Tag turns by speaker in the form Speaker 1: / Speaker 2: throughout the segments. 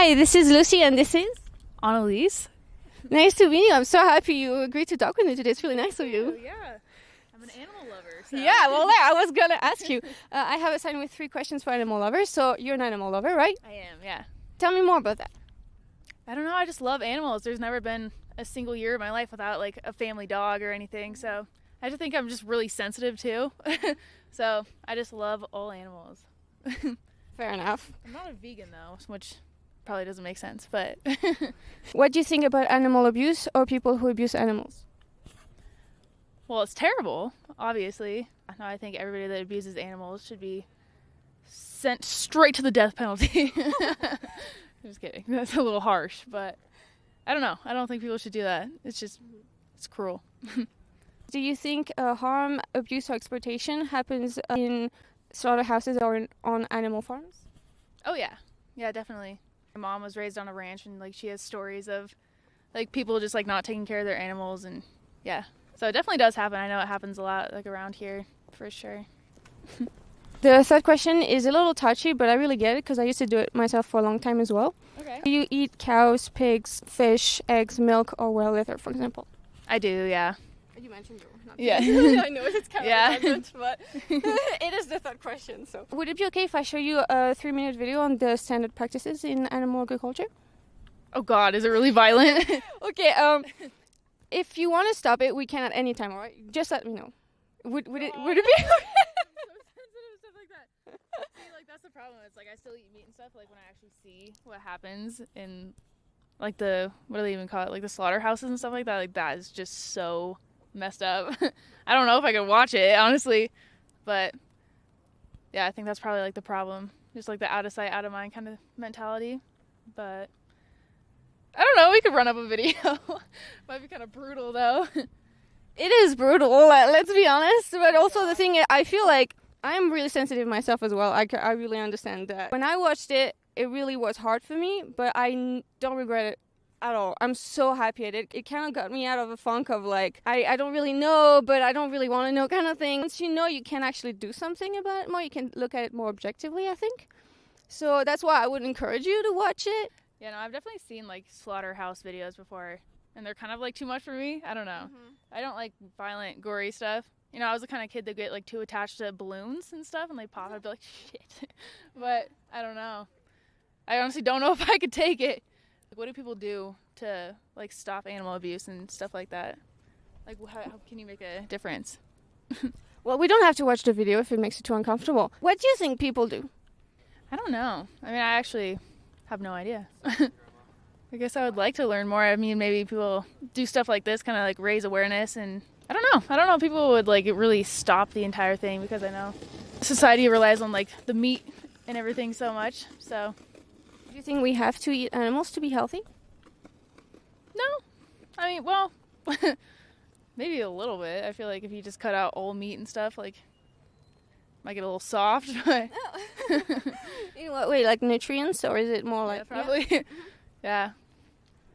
Speaker 1: Hi, this is Lucy and this is
Speaker 2: Annalise.
Speaker 1: Nice to meet you. I'm so happy you agreed to talk with me today. It's really nice of you.
Speaker 2: Yeah, I'm an animal lover. So.
Speaker 1: Yeah, well, I was going to ask you. I have assigned with 3 questions for animal lovers. So you're an animal lover, right?
Speaker 2: I am, yeah.
Speaker 1: Tell me more about that.
Speaker 2: I don't know. I just love animals. There's never been a single year of my life without like a family dog or anything. So I just think I'm just really sensitive too. So I just love all animals.
Speaker 1: Fair enough.
Speaker 2: I'm not a vegan though, which probably doesn't make sense, but
Speaker 1: What do you think about animal abuse or people who abuse animals?
Speaker 2: well, it's terrible, obviously. No, I think everybody that abuses animals should be sent straight to the death penalty. Just kidding. That's a little harsh, but I don't know. I don't think people should do that. It's cruel.
Speaker 1: Do you think harm, abuse, or exploitation happens in slaughterhouses or on animal farms?
Speaker 2: Oh, yeah. Yeah, definitely. My mom was raised on a ranch, and like she has stories of like people just like not taking care of their animals, and yeah. So it definitely does happen. I know it happens a lot like around here for sure.
Speaker 1: The third question is a little touchy, but I really get it because I used to do it myself for a long time as well.
Speaker 2: Okay.
Speaker 1: Do you eat cows, pigs, fish, eggs, milk, or whale leather, for example?
Speaker 2: I do, yeah.
Speaker 1: You mentioned you.
Speaker 2: Yeah.
Speaker 1: I know it's kind
Speaker 2: Yeah.
Speaker 1: of redundant, but it is the third question. So, would it be okay if I show you a 3-minute video on the standard practices in animal agriculture?
Speaker 2: Oh God, is it really violent?
Speaker 1: Okay. If you want to stop it, we can at any time. All right, just let me know. Would it be?
Speaker 2: Stuff like that. See, like that's the problem. It's like I still eat meat and stuff. Like when I actually see what happens in like what do they even call it? Like the slaughterhouses and stuff like that. Like that is just so messed up. I don't know if I could watch it honestly, but yeah, I think that's probably like the problem. Just like the out of sight, out of mind kind of mentality. But I don't know. We could run up a video. Might be kind of brutal though.
Speaker 1: It is brutal. Let's be honest. But also the thing, I feel like I'm really sensitive myself as well. I really understand that. When I watched it, it really was hard for me, but I don't regret it at all. I'm so happy at it. It kind of got me out of a funk of like, I don't really know, but I don't really want to know kind of thing. Once you know, you can actually do something about it more. You can look at it more objectively, I think. So that's why I would encourage you to watch it.
Speaker 2: Yeah, no, I've definitely seen like slaughterhouse videos before, and they're kind of like too much for me. I don't know. Mm-hmm. I don't like violent, gory stuff. You know, I was the kind of kid that get like too attached to balloons and stuff, and they pop. I'd be like, shit. But I don't know. I honestly don't know if I could take it. Like, what do people do to like stop animal abuse and stuff like that? Like, how can you make a difference?
Speaker 1: Well, we don't have to watch the video if it makes you too uncomfortable. What do you think people do?
Speaker 2: I don't know. I mean, I actually have no idea. I guess I would like to learn more. I mean, maybe people do stuff like this, kind of like raise awareness, and I don't know. I don't know if people would like really stop the entire thing, because I know society relies on like the meat and everything so much. So,
Speaker 1: do you think we have to eat animals to be healthy?
Speaker 2: No. I mean, well, maybe a little bit. I feel like if you just cut out all meat and stuff, like, might get a little soft. But
Speaker 1: In what way, like nutrients, or is it more like...
Speaker 2: Yeah, probably. Yeah. Yeah.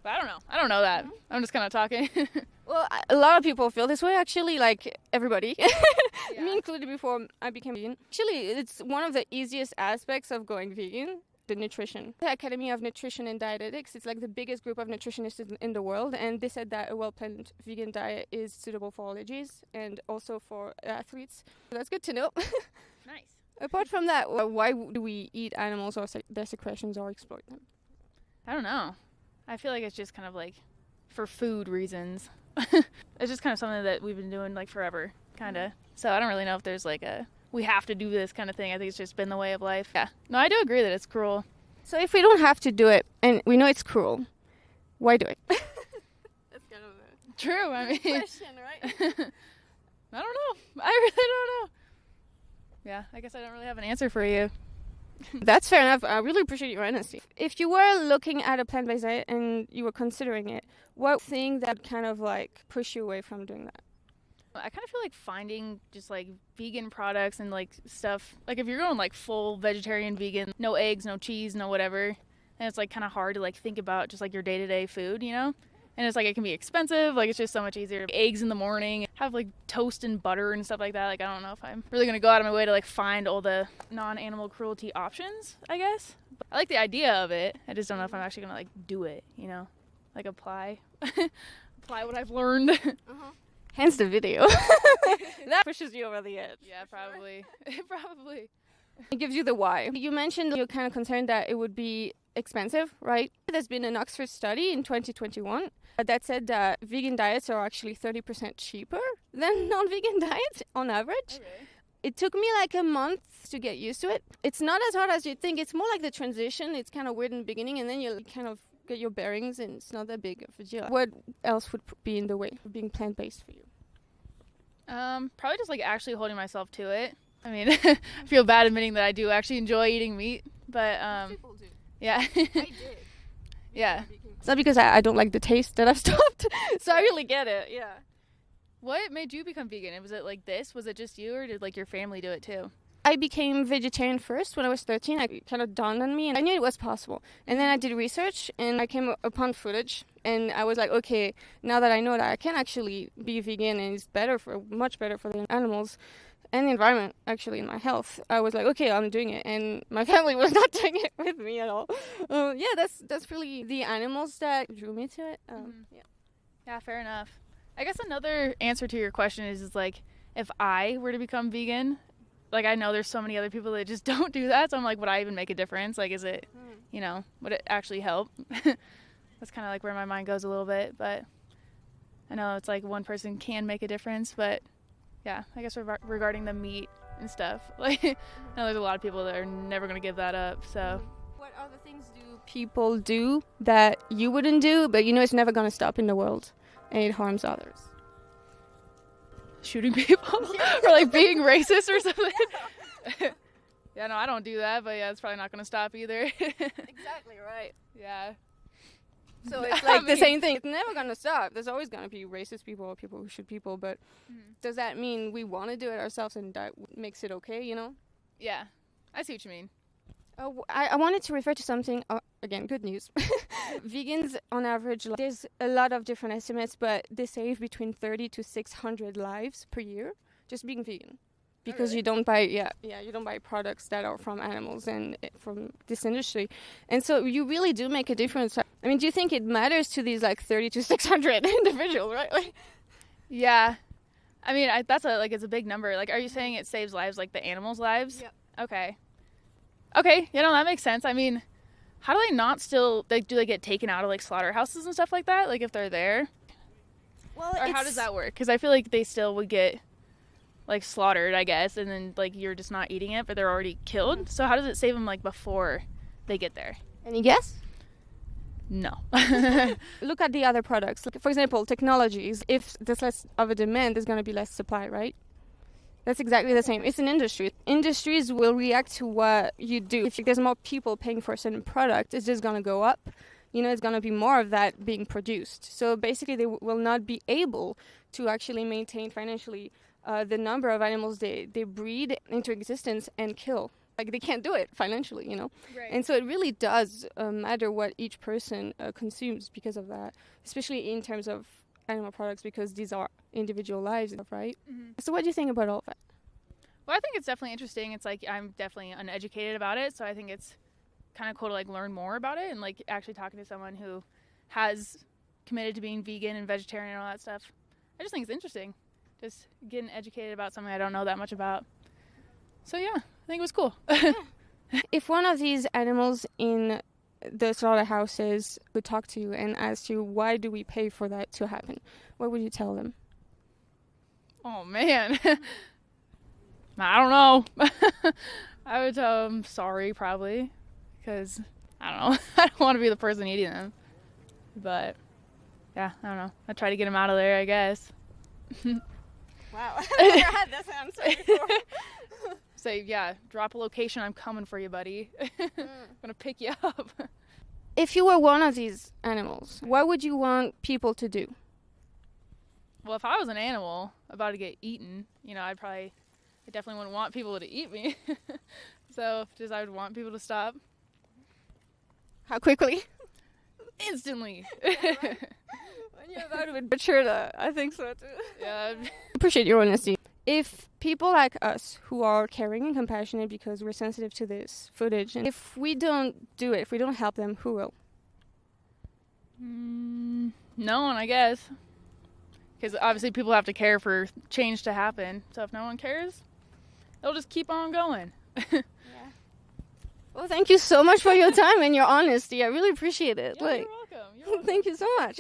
Speaker 2: But I don't know. I don't know that. Mm-hmm. I'm just kind of talking.
Speaker 1: Well, a lot of people feel this way, actually, like everybody.
Speaker 2: Yeah.
Speaker 1: Me included before I became vegan. Actually, it's one of the easiest aspects of going vegan, the nutrition. The Academy of Nutrition and Dietetics, it's like the biggest group of nutritionists in the world, and they said that a well-planned vegan diet is suitable for all ages and also for athletes. So that's good to know.
Speaker 2: Nice.
Speaker 1: Apart from that, why do we eat animals or their secretions or exploit them?
Speaker 2: I don't know. I feel like it's just kind of like for food reasons. It's just kind of something that we've been doing like forever, kind of. So I don't really know if there's like we have to do this kind of thing. I think it's just been the way of life. Yeah. No, I do agree that it's cruel.
Speaker 1: So if we don't have to do it, and we know it's cruel, why do it? That's kind of a
Speaker 2: true. I mean,
Speaker 1: question, right?
Speaker 2: I don't know. I really don't know. Yeah, I guess I don't really have an answer for you.
Speaker 1: That's fair enough. I really appreciate your honesty. If you were looking at a plant-based diet and you were considering it, what thing that kind of like push you away from doing that?
Speaker 2: I kind of feel like finding just like vegan products and like stuff, like if you're going like full vegetarian vegan, no eggs, no cheese, no whatever, and it's like kind of hard to like think about just like your day-to-day food, you know? And it's like, it can be expensive. Like, it's just so much easier. Eggs in the morning, have like toast and butter and stuff like that. Like, I don't know if I'm really going to go out of my way to like find all the non-animal cruelty options, I guess. But I like the idea of it. I just don't know if I'm actually going to like do it, you know, like apply what I've learned.
Speaker 1: Hence the video. That pushes you over the edge.
Speaker 2: Yeah, probably. Probably.
Speaker 1: It gives you the why. You mentioned you're kind of concerned that it would be expensive, right? There's been an Oxford study in 2021 that said that vegan diets are actually 30% cheaper than non-vegan diets on average.
Speaker 2: Okay.
Speaker 1: It took me like a month to get used to it. It's not as hard as you think. It's more like the transition. It's kind of weird in the beginning, and then you kind of get your bearings, and it's not that big of a deal. What else would be in the way of being plant-based for you?
Speaker 2: Probably just like actually holding myself to it. I mean, I feel bad admitting that I do actually enjoy eating meat, but
Speaker 1: People do.
Speaker 2: yeah.
Speaker 1: I did.
Speaker 2: Yeah.
Speaker 1: It's not because I don't like the taste that I've stopped, so I really get it, yeah.
Speaker 2: What made you become vegan? Was it like this? Was it just you, or did like your family do it too?
Speaker 1: I became vegetarian first when I was 13. It kind of dawned on me, and I knew it was possible. And then I did research, and I came upon footage, and I was like, okay, now that I know that I can actually be vegan, and it's much better for the animals and the environment, actually, in my health, I was like, okay, I'm doing it. And my family was not doing it with me at all. Yeah, that's really the animals that drew me to it.
Speaker 2: Yeah, fair enough. I guess another answer to your question is like, if I were to become vegan, like, I know there's so many other people that just don't do that, so I'm like, would I even make a difference? Like, is it, you know, would it actually help? That's kind of like where my mind goes a little bit, but I know it's like one person can make a difference, but yeah, I guess regarding the meat and stuff, like, I know there's a lot of people that are never going to give that up, so.
Speaker 1: What other things do people do that you wouldn't do, but you know it's never going to stop in the world, and it harms others?
Speaker 2: Shooting people? Or like being racist or something? Yeah, no, I don't do that, but yeah, it's probably not going to stop either.
Speaker 1: Exactly right.
Speaker 2: Yeah.
Speaker 1: So it's like the same thing. It's never going to stop. There's always going to be racist people or people who shoot people, but does that mean we want to do it ourselves and that makes it okay, you know?
Speaker 2: Yeah, I see what you mean.
Speaker 1: I wanted to refer to something, again, good news. Vegans, on average, there's a lot of different estimates, but they save between 30 to 600 lives per year just being vegan. Because you don't buy, you don't buy products that are from animals and from this industry. And so you really do make a difference. I mean, do you think it matters to these like 30 to 600 individuals, right? Like,
Speaker 2: yeah. I mean, that's it's a big number. Like, are you saying it saves lives, like the animals' lives?
Speaker 1: Yeah.
Speaker 2: Okay, you know, that makes sense. I mean, how do they not still, do they get taken out of like slaughterhouses and stuff like that? Like, if they're there?
Speaker 1: Well,
Speaker 2: or how does that work? Because I feel like they still would get like slaughtered, I guess, and then like you're just not eating it, but they're already killed. So how does it save them like before they get there?
Speaker 1: Any guess?
Speaker 2: No.
Speaker 1: Look at the other products. Like, for example, technologies. If there's less of a demand, there's going to be less supply, right? That's exactly the same. It's an industry. Industries will react to what you do. If there's more people paying for a certain product, it's just going to go up. You know, it's going to be more of that being produced. So basically, they will not be able to actually maintain financially the number of animals they breed into existence and kill. Like, they can't do it financially, you know?
Speaker 2: Right.
Speaker 1: And so it really does matter what each person consumes because of that, especially in terms of animal products, because these are individual lives, right? Mm-hmm. So what do you think about all of that?
Speaker 2: Well, I think it's definitely interesting. It's like, I'm definitely uneducated about it, so I think it's kind of cool to like learn more about it and like actually talking to someone who has committed to being vegan and vegetarian and all that stuff. I just think it's interesting. Just getting educated about something I don't know that much about. So yeah, I think it was cool.
Speaker 1: If one of these animals in the slaughterhouses would talk to you and ask you, why do we pay for that to happen? What would you tell them?
Speaker 2: Oh man. I don't know. I would tell them sorry, probably, because I don't know. I don't want to be the person eating them. But yeah, I don't know. I'd try to get them out of there, I guess.
Speaker 1: Wow. I've never had this answer before.
Speaker 2: Say, yeah, drop a location, I'm coming for you, buddy. I'm gonna pick you up.
Speaker 1: If you were one of these animals, what would you want people to do?
Speaker 2: Well, if I was an animal about to get eaten, you know, I definitely wouldn't want people to eat me. So I would want people to stop.
Speaker 1: How quickly?
Speaker 2: Instantly.
Speaker 1: And you're about to be butchered. I think so too.
Speaker 2: Yeah.
Speaker 1: Appreciate your honesty. If people like us who are caring and compassionate because we're sensitive to this footage, and if we don't do it, if we don't help them, who will?
Speaker 2: No one, I guess. Because obviously people have to care for change to happen. So if no one cares, they'll just keep on going.
Speaker 1: Yeah. Well, thank you so much for your time and your honesty. I really appreciate it.
Speaker 2: Yeah, you're welcome. You're welcome.
Speaker 1: Thank you so much.